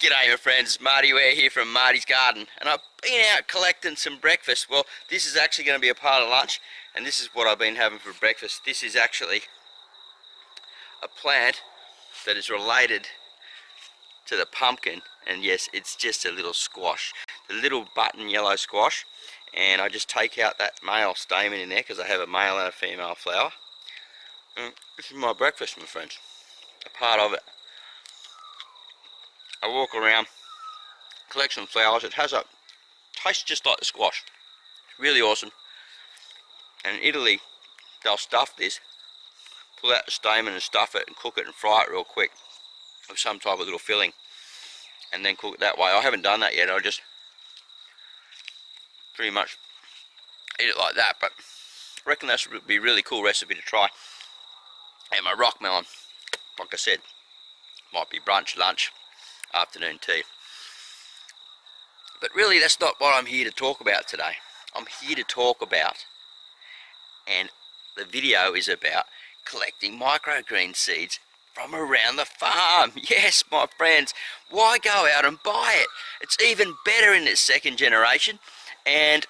G'day my friends, Marty Ware here from Marty's Garden, and I've been out collecting some breakfast. Well, this is actually going to be a part of lunch, and this is what I've been having for breakfast. This is actually a plant that is related to the pumpkin, and yes, it's just a little squash, the little button yellow squash, and I just take out that male stamen in there because I have a male and a female flower. And this is my breakfast, my friends, a part of it. I walk around, collect some flowers. It has a tastes just like the squash. It's really awesome. And in Italy, they'll stuff this, pull out the stamen and stuff it and cook it and fry it real quick with some type of little filling, and then cook it that way. I haven't done that yet. I just pretty much eat it like that, but I reckon that would be a really cool recipe to try. And my rock melon, like I said, might be brunch, lunch, afternoon tea. But really, that's not what I'm here to talk about today. I'm here to talk about, and the video is about, collecting microgreen seeds from around the farm. Yes, my friends, why go out and buy it? It's even better in its second generation, and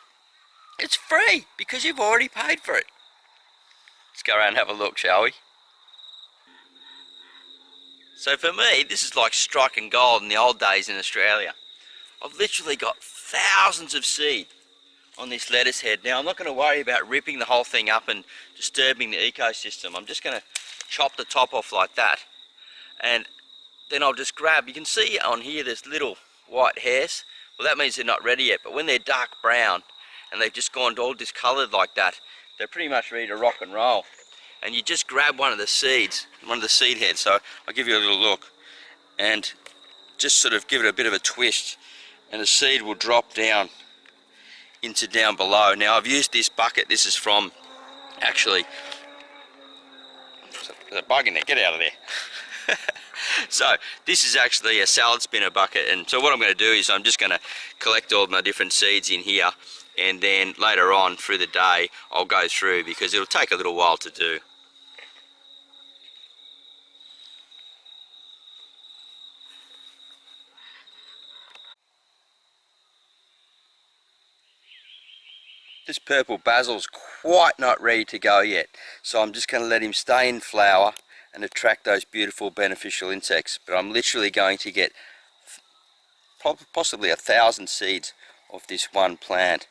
it's free because you've already paid for it. Let's go around and have a look, shall we? So for me, this is like striking gold in the old days in Australia. I've literally got thousands of seed on this lettuce head. Now, I'm not going to worry about ripping the whole thing up and disturbing the ecosystem. I'm just going to chop the top off like that, and then I'll just grab, you can see on here there's little white hairs. Well, that means they're not ready yet, but when they're dark brown and they've just gone all discoloured like that, they're pretty much ready to rock and roll. And you just grab one of the seeds, one of the seed heads. So I'll give you a little look and just sort of give it a bit of a twist, and the seed will drop down into down below. Now, I've used this bucket. This is from, actually, there's a bug in there, get out of there. So this is actually a salad spinner bucket, and so what I'm going to do is I'm just going to collect all of my different seeds in here, and then later on through the day I'll go through, because it'll take a little while to do. This purple basil's quite not ready to go yet, so I'm just going to let him stay in flower and attract those beautiful beneficial insects. But I'm literally going to get possibly 1,000 seeds of this one plant.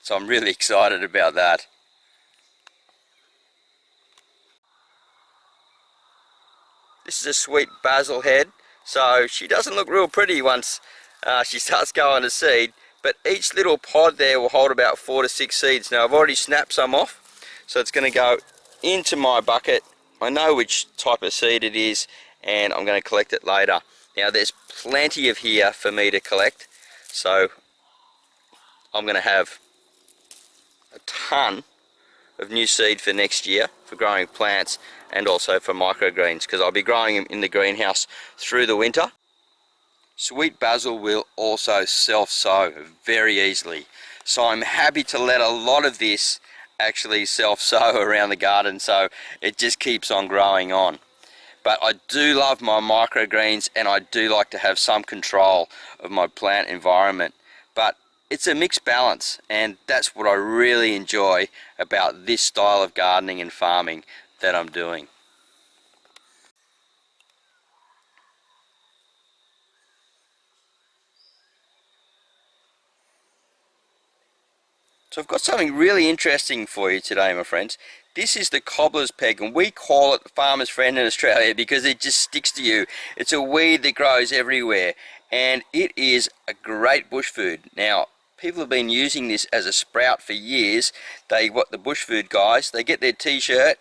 So I'm really excited about that. This is a sweet basil head, so she doesn't look real pretty once she starts going to seed. But each little pod there will hold about 4 to 6 seeds. Now, I've already snapped some off, so it's going to go into my bucket. I know which type of seed it is, and I'm going to collect it later. Now, there's plenty of here for me to collect, so I'm going to have a ton of new seed for next year for growing plants, and also for microgreens, because I'll be growing them in the greenhouse through the winter. Sweet basil will also self-sow very easily, so I'm happy to let a lot of this actually self-sow around the garden, so it just keeps on growing on. But I do love my microgreens, and I do like to have some control of my plant environment, but it's a mixed balance, and that's what I really enjoy about this style of gardening and farming that I'm doing. So I've got something really interesting for you today, my friends. This is the cobbler's peg, and we call it the farmer's friend in Australia because it just sticks to you. It's a weed that grows everywhere, and it is a great bush food. Now, people have been using this as a sprout for years. The bush food guys, they get their t-shirt,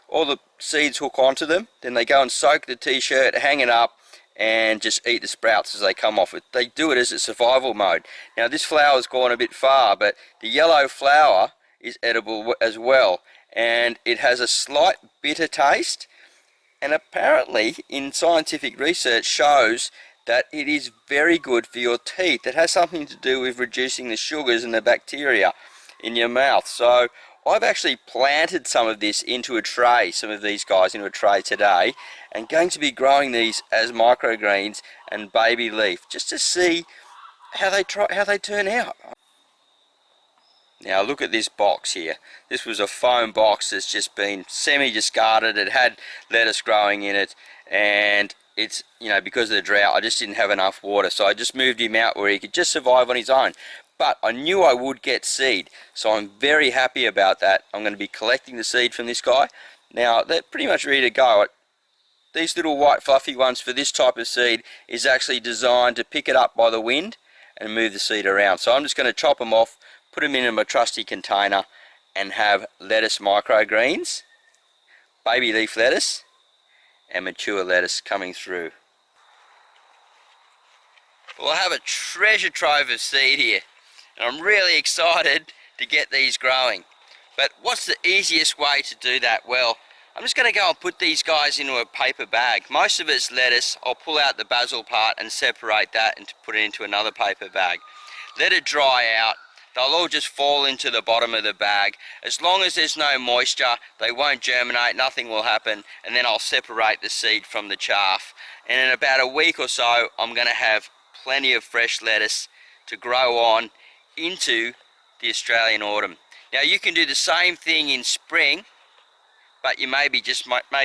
all the seeds hook onto them, then they go and soak the t-shirt, hang it up, and just eat the sprouts as they come off it. They do it as a survival mode. Now, this flower's gone a bit far, but the yellow flower is edible as well, and it has a slight bitter taste, and apparently in scientific research shows that it is very good for your teeth. It has something to do with reducing the sugars and the bacteria in your mouth. So I've actually planted some of this into a tray, some of these guys into a tray today, and going to be growing these as microgreens and baby leaf, just to see how they turn out. Now look at this box here. This was a foam box that's just been semi-discarded. It had lettuce growing in it, and it's, you know, because of the drought, I just didn't have enough water, so I just moved him out where he could just survive on his own. But I knew I would get seed, so I'm very happy about that. I'm going to be collecting the seed from this guy. Now they're pretty much ready to go. These little white fluffy ones for this type of seed is actually designed to pick it up by the wind and move the seed around. So I'm just going to chop them off, put them in my trusty container, and have lettuce microgreens, baby leaf lettuce, and mature lettuce coming through. Well, I have a treasure trove of seed here, and I'm really excited to get these growing. But what's the easiest way to do that? Well, I'm just going to go and put these guys into a paper bag. Most of it's lettuce. I'll pull out the basil part and separate that and put it into another paper bag. Let it dry out. They'll all just fall into the bottom of the bag. As long as there's no moisture, they won't germinate, nothing will happen, and then I'll separate the seed from the chaff. And in about a week or so, I'm going to have plenty of fresh lettuce to grow on into the Australian autumn. Now you can do the same thing in spring, but you maybe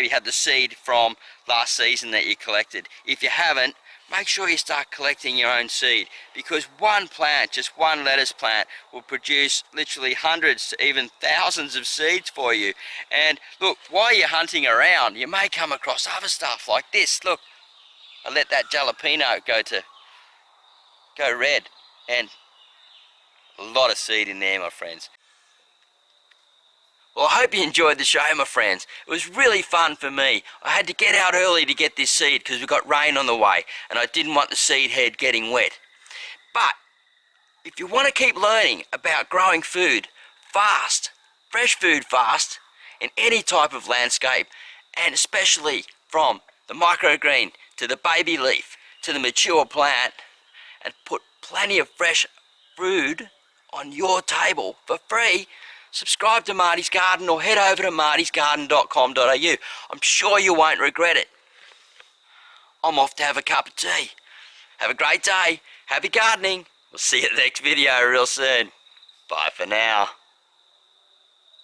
had the seed from last season that you collected. If you haven't, make sure you start collecting your own seed, because one plant, just one lettuce plant, will produce literally hundreds to even thousands of seeds for you. And look, while you're hunting around, you may come across other stuff like this. Look, I let that jalapeno go red, and a lot of seed in there, my friends. Well, I hope you enjoyed the show, my friends. It was really fun for me. I had to get out early to get this seed because we got rain on the way, and I didn't want the seed head getting wet. But if you want to keep learning about growing food fast, fresh food fast, in any type of landscape, and especially from the microgreen to the baby leaf to the mature plant, and put plenty of fresh food on your table for free, subscribe to Marty's Garden or head over to martysgarden.com.au. I'm sure you won't regret it. I'm off to have a cup of tea. Have a great day. Happy gardening. We'll see you in the next video real soon. Bye for now.